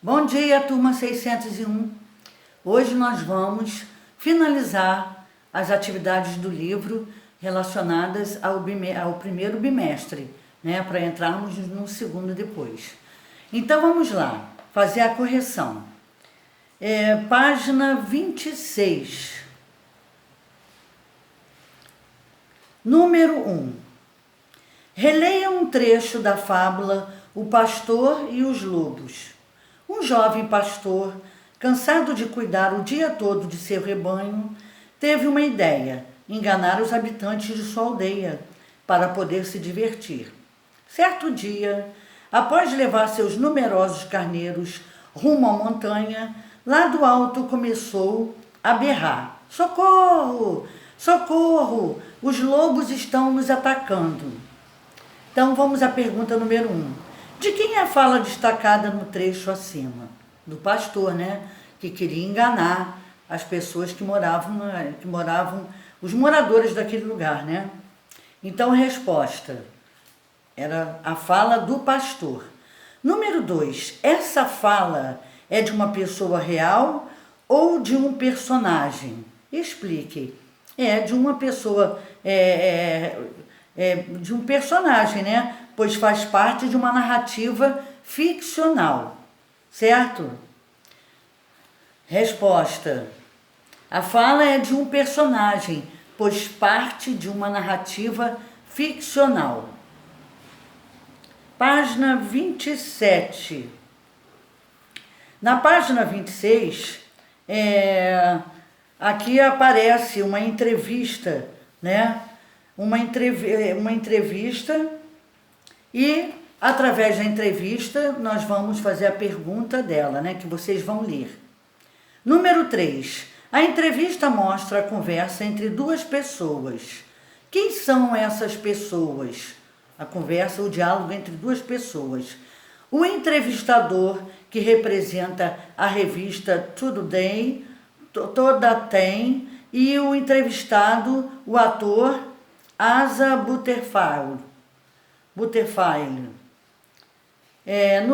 Bom dia, turma 601. Hoje nós vamos finalizar as atividades do livro relacionadas ao primeiro bimestre, né, para entrarmos no segundo depois. Então vamos lá, fazer a correção. Página 26. Número 1. Releia um trecho da fábula O Pastor e os Lobos. Um jovem pastor, cansado de cuidar o dia todo de seu rebanho, teve uma ideia: enganar os habitantes de sua aldeia para poder se divertir. Certo dia, após levar seus numerosos carneiros rumo à montanha, lá do alto começou a berrar: "Socorro! Socorro! Os lobos estão nos atacando." Então vamos à pergunta número 1. De quem é a fala destacada no trecho acima? Do pastor, né? Que queria enganar as pessoas que moravam, os moradores daquele lugar, né? Então a resposta era a fala do pastor. Número 2, essa fala é de uma pessoa real ou de um personagem? Explique. É de uma pessoa, de um personagem, né? Pois faz parte de uma narrativa ficcional, certo? Resposta. A fala é de um personagem, pois parte de uma narrativa ficcional. Página 27. Na página 26, aqui aparece uma entrevista, né? Uma entrevista e, através da entrevista, nós vamos fazer a pergunta dela, né? Que vocês vão ler. Número 3. A entrevista mostra a conversa entre duas pessoas. Quem são essas pessoas? A conversa, o diálogo entre duas pessoas. O entrevistador, que representa a revista Today, Toda Tem, e o entrevistado, o ator Asa Butterfield. No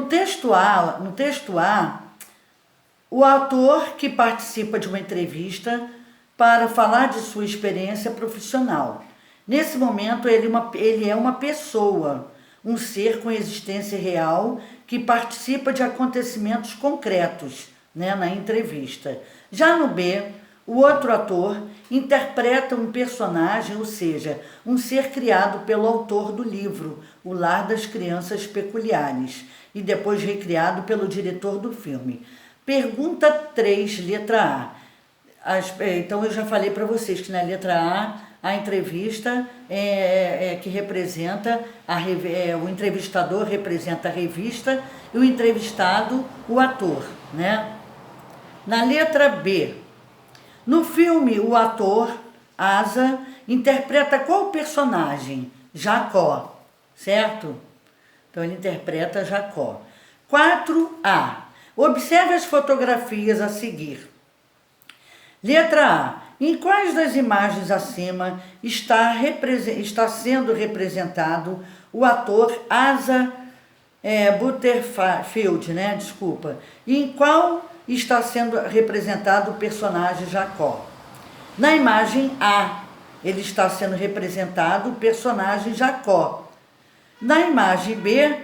texto A, o ator que participa de uma entrevista para falar de sua experiência profissional. Nesse momento, ele é uma pessoa, um ser com existência real que participa de acontecimentos concretos, né, na entrevista. Já no B, o outro ator interpreta um personagem, ou seja, um ser criado pelo autor do livro, O Lar das Crianças Peculiares, e depois recriado pelo diretor do filme. Pergunta 3, letra A. Então eu já falei para vocês que na letra A entrevista que representa, o entrevistador representa a revista e o entrevistado o ator, né? Na letra B, no filme, o ator, Asa, interpreta qual personagem? Jacó, certo? Então, ele interpreta Jacó. 4A. Observe as fotografias a seguir. Letra A. Em quais das imagens acima está sendo representado o ator Asa Butterfield, né? Desculpa. E em qual está sendo representado o personagem Jacó? Na imagem A, ele está sendo representado o personagem Jacó. Na imagem B,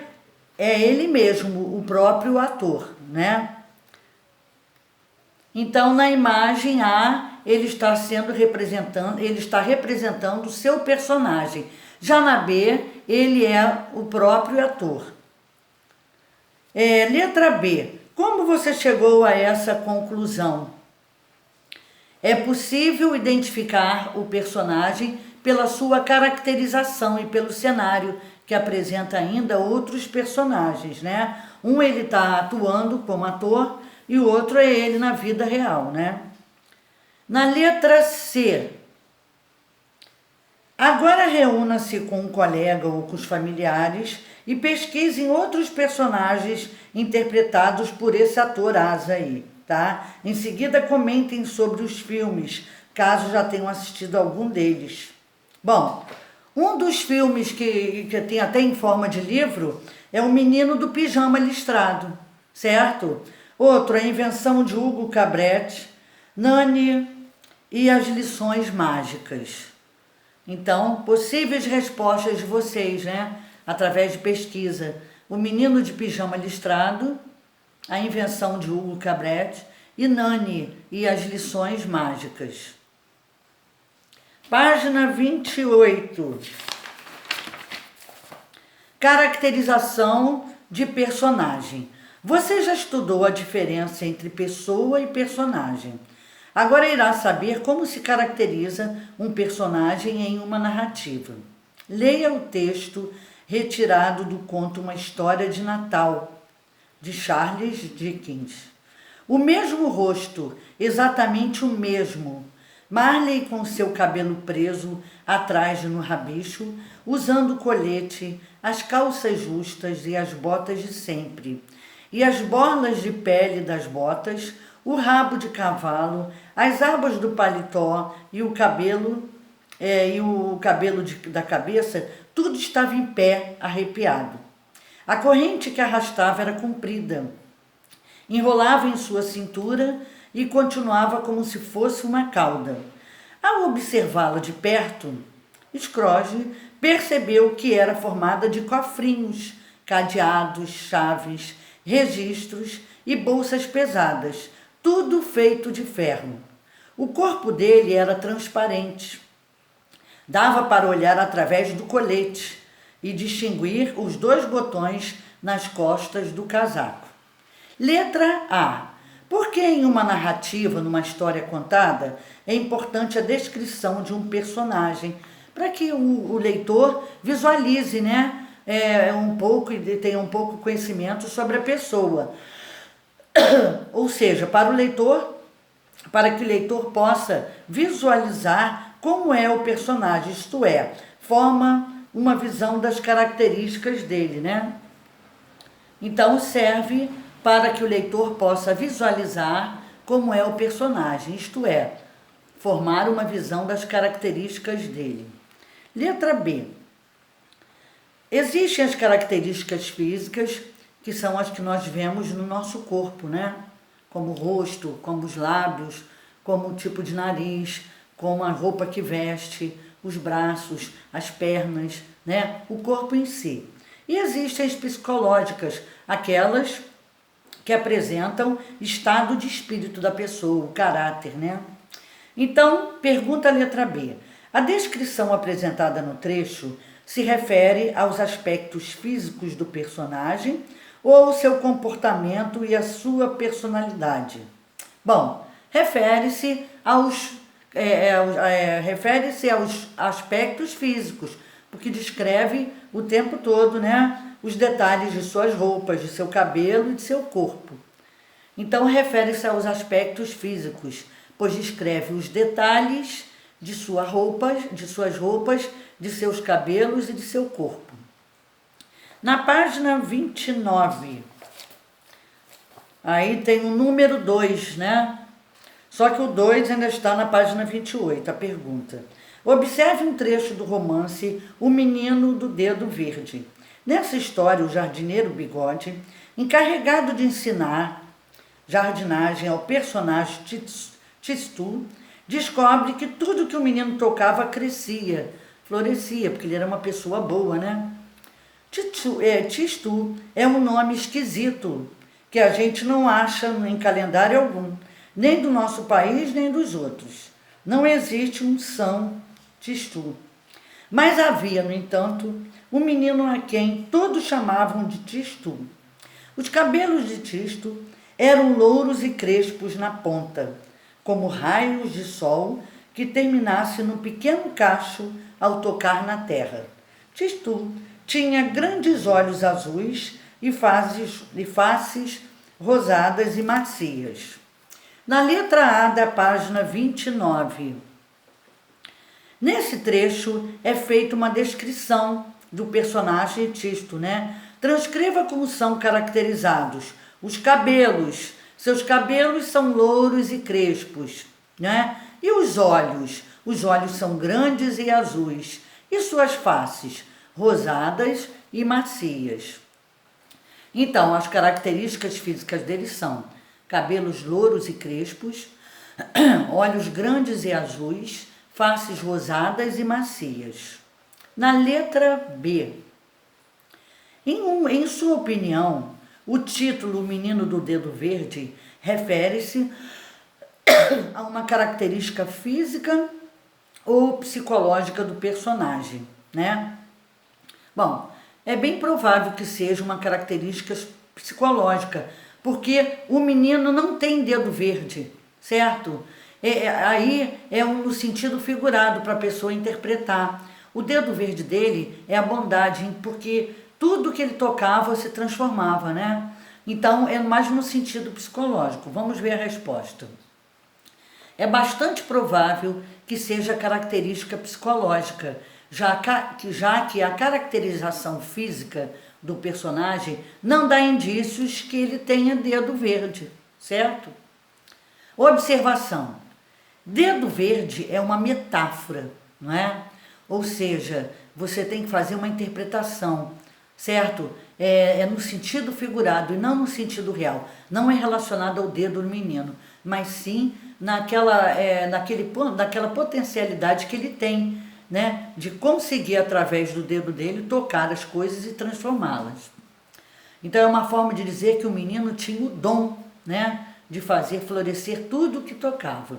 é ele mesmo, o próprio ator, né? Então, na imagem A, ele está representando o seu personagem. Já na B, ele é o próprio ator. Letra B. Como você chegou a essa conclusão? É possível identificar o personagem pela sua caracterização e pelo cenário, que apresenta ainda outros personagens, né? Um ele está atuando como ator e o outro é ele na vida real, né? Na letra C. Agora reúna-se com um colega ou com os familiares e pesquisem outros personagens interpretados por esse ator Asa aí, tá? Em seguida comentem sobre os filmes, caso já tenham assistido algum deles. Bom, um dos filmes que tem até em forma de livro é O Menino do Pijama Listrado, certo? Outro, a invenção de Hugo Cabret, Nani e as lições mágicas. Então, possíveis respostas de vocês, né? Através de pesquisa. O menino de pijama listrado, a invenção de Hugo Cabret e Nani e as lições mágicas. Página 28. Caracterização de personagem. Você já estudou a diferença entre pessoa e personagem. Agora irá saber como se caracteriza um personagem em uma narrativa. Leia o texto retirado do conto Uma História de Natal, de Charles Dickens. O mesmo rosto, exatamente o mesmo. Marley com seu cabelo preso atrás no rabicho, usando o colete, as calças justas e as botas de sempre. E as borlas de pele das botas, o rabo de cavalo, as abas do paletó e o cabelo, da cabeça, tudo estava em pé, arrepiado. A corrente que arrastava era comprida, enrolava em sua cintura e continuava como se fosse uma cauda. Ao observá-la de perto, Scrooge percebeu que era formada de cofrinhos, cadeados, chaves, registros e bolsas pesadas, tudo feito de ferro. O corpo dele era transparente. Dava para olhar através do colete e distinguir os 2 botões nas costas do casaco. Letra A. Por que em uma narrativa, numa história contada, é importante a descrição de um personagem, para que o leitor visualize, né, um pouco e tenha um pouco de conhecimento sobre a pessoa. Ou seja, para que o leitor possa visualizar como é o personagem, isto é, forma uma visão das características dele, né? Então serve para que o leitor possa visualizar como é o personagem, isto é, formar uma visão das características dele. Letra B. Existem as características físicas, que são as que nós vemos no nosso corpo, né? Como o rosto, como os lábios, como o tipo de nariz, como a roupa que veste, os braços, as pernas, né? O corpo em si. E existem as psicológicas, aquelas que apresentam estado de espírito da pessoa, o caráter, né? Então, pergunta a letra B. A descrição apresentada no trecho se refere aos aspectos físicos do personagem ou ao seu comportamento e à sua personalidade? Bom, refere-se aos aspectos físicos, porque descreve o tempo todo, né, os detalhes de suas roupas, de seu cabelo e de seu corpo. Então, refere-se aos aspectos físicos, pois descreve os detalhes de suas roupas, de seus cabelos e de seu corpo. Na página 29, aí tem o número 2, né? Só que o 2 ainda está na página 28, a pergunta. Observe um trecho do romance O Menino do Dedo Verde. Nessa história, o jardineiro Bigode, encarregado de ensinar jardinagem ao personagem Tistu, descobre que tudo que o menino tocava crescia, florescia, porque ele era uma pessoa boa, né? Tistu é um nome esquisito, que a gente não acha em calendário algum, nem do nosso país, nem dos outros. Não existe um São Tistu. Mas havia, no entanto, um menino a quem todos chamavam de Tistu. Os cabelos de Tistu eram louros e crespos na ponta, como raios de sol que terminasse num pequeno cacho ao tocar na terra. Tistu tinha grandes olhos azuis e faces rosadas e macias. Na letra A da página 29, nesse trecho é feita uma descrição do personagem Tistu, né? Transcreva como são caracterizados os cabelos. Seus cabelos são louros e crespos, né? E os olhos? Os olhos são grandes e azuis. E suas faces? Rosadas e macias. Então, as características físicas deles são cabelos louros e crespos, olhos grandes e azuis, faces rosadas e macias. Na letra B, em sua opinião, o título O Menino do Dedo Verde refere-se a uma característica física ou psicológica do personagem, né? Bom, é bem provável que seja uma característica psicológica, porque o menino não tem dedo verde, certo? Aí é no sentido figurado para a pessoa interpretar. O dedo verde dele é a bondade, porque tudo que ele tocava se transformava, né? Então é mais no sentido psicológico. Vamos ver a resposta. É bastante provável que seja característica psicológica, já que a caracterização física do personagem não dá indícios que ele tenha dedo verde, certo? Observação. Dedo verde é uma metáfora, não é? Ou seja, você tem que fazer uma interpretação, certo? É no sentido figurado e não no sentido real. Não é relacionado ao dedo do menino, mas sim naquela potencialidade que ele tem, né, de conseguir, através do dedo dele, tocar as coisas e transformá-las. Então é uma forma de dizer que o menino tinha o dom, né, de fazer florescer tudo o que tocava.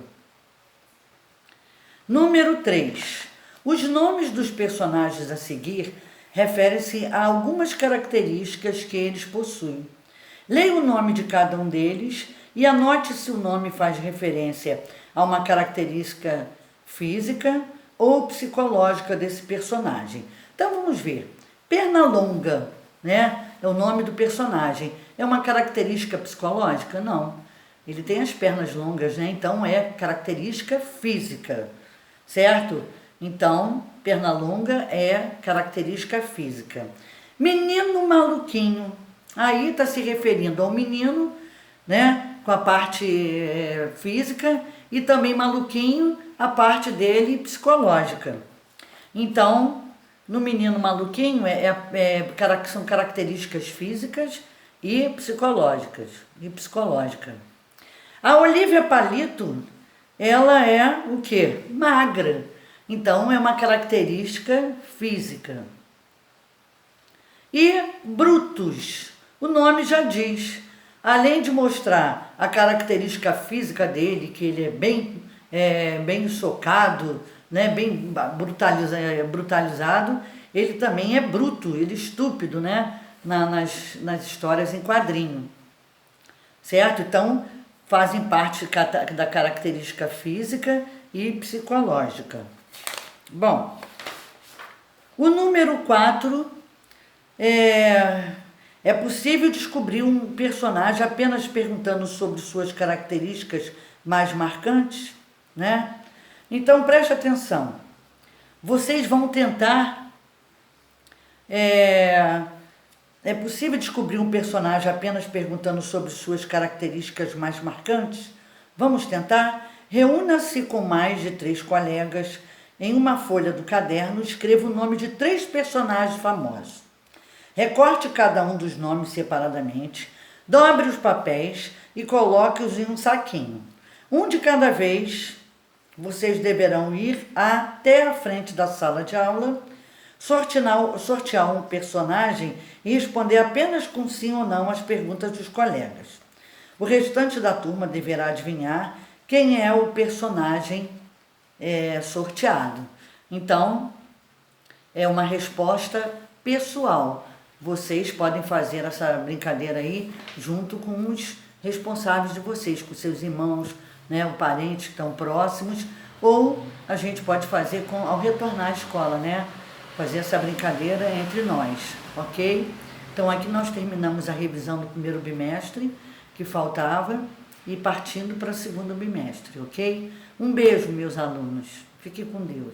Número 3. Os nomes dos personagens a seguir referem-se a algumas características que eles possuem. Leia o nome de cada um deles e anote se o nome faz referência a uma característica física ou psicológica desse personagem. Então vamos ver. Pernalonga, né? É o nome do personagem. É uma característica psicológica? Não. Ele tem as pernas longas, né? Então é característica física, certo? Então, Pernalonga é característica física. Menino maluquinho. Aí está se referindo ao menino, né? Com a parte física, e também maluquinho, a parte dele psicológica. Então, no menino maluquinho são características físicas e psicológicas. A Olivia Palito, ela é o quê? Magra. Então, é uma característica física. E Brutus, o nome já diz. Além de mostrar a característica física dele, que ele é bem socado, né, bem brutalizado, ele também é bruto, ele é estúpido, né, nas histórias em quadrinho, certo? Então, fazem parte da característica física e psicológica. Bom, o número 4 é possível descobrir um personagem apenas perguntando sobre suas características mais marcantes, né? Então preste atenção. Vocês vão tentar. É possível descobrir um personagem apenas perguntando sobre suas características mais marcantes? Vamos tentar? Reúna-se com mais de 3 colegas. Em uma folha do caderno, escreva o nome de 3 personagens famosos. Recorte cada um dos nomes separadamente, dobre os papéis e coloque-os em um saquinho. Um de cada vez, vocês deverão ir até a frente da sala de aula, sortear um personagem e responder apenas com sim ou não às perguntas dos colegas. O restante da turma deverá adivinhar quem é o personagem sorteado. Então, é uma resposta pessoal. Vocês podem fazer essa brincadeira aí junto com os responsáveis de vocês, com seus irmãos, né, os parentes que estão próximos, ou a gente pode fazer ao retornar à escola, né? Fazer essa brincadeira entre nós, ok? Então aqui nós terminamos a revisão do primeiro bimestre, que faltava, e partindo para o segundo bimestre, ok? Um beijo, meus alunos. Fiquem com Deus.